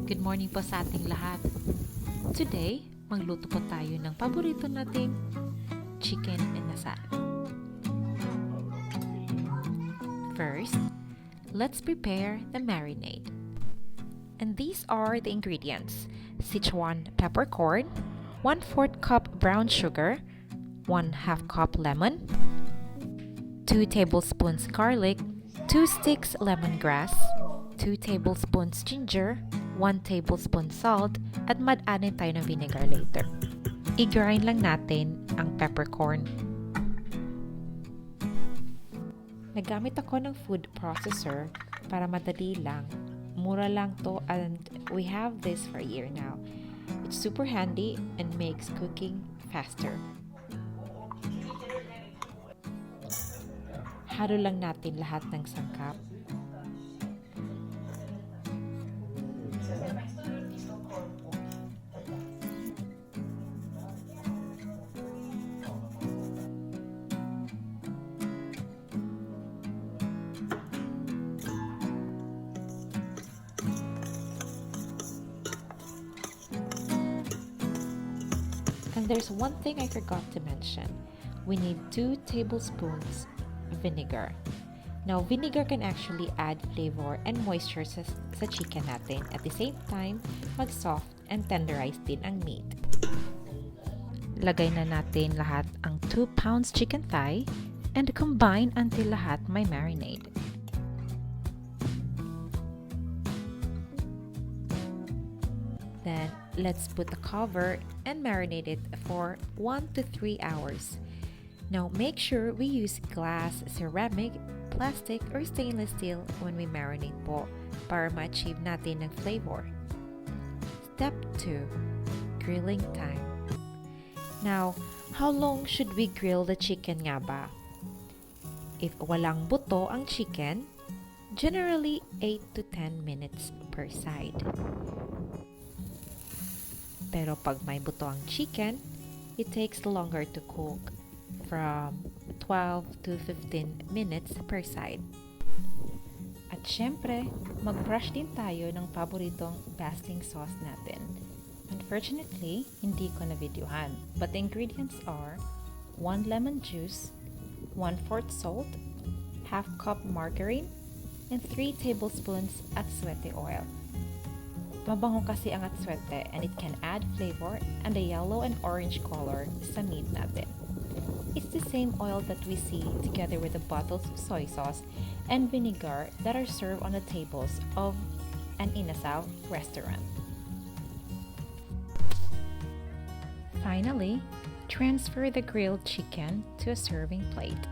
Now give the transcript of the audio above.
Good morning po sa ating lahat. Today, magluto po tayo ng paborito nating chicken inasal. First, let's prepare the marinade. And these are the ingredients: Sichuan peppercorn, 1/4 cup brown sugar, 1/2 cup lemon, 2 tablespoons garlic, 2 sticks lemongrass, 2 tablespoons ginger, 1 tablespoon salt, at mag-add tayo ng vinegar later. I-grind lang natin ang peppercorn. Nagamit ako ng food processor para madali lang. Mura lang to and we have this for a year now. It's super handy and makes cooking faster. Halo lang natin lahat ng sangkap. And there's one thing I forgot to mention. We need 2 tablespoons vinegar. Now, vinegar can actually add flavor and moisture sa chicken natin. At the same time, mag-soft and tenderize din ang meat. Lagay na natin lahat ang 2 pounds chicken thigh and combine until lahat may marinade. Then, let's put the cover and marinate it for 1 to 3 hours. Now, make sure we use glass, ceramic, plastic, or stainless steel when we marinate po para ma-achieve natin ng flavor. Step 2. Grilling time. Now, how long should we grill the chicken nga ba? If walang buto ang chicken, generally 8 to 10 minutes per side. Pero pag may buto ang chicken, it takes longer to cook, from 12 to 15 minutes per side. At syempre, mag-brush din tayo ng paboritong basting sauce natin. Unfortunately, hindi ko na-videohan, but the ingredients are 1 lemon juice, 1/4 salt, 1/2 cup margarine, and 3 tablespoons atsuete oil. Mabango kasi ang atsuete and it can add flavor and a yellow and orange color sa meat natin. It's the same oil that we see together with the bottles of soy sauce and vinegar that are served on the tables of an inasal restaurant. Finally, transfer the grilled chicken to a serving plate.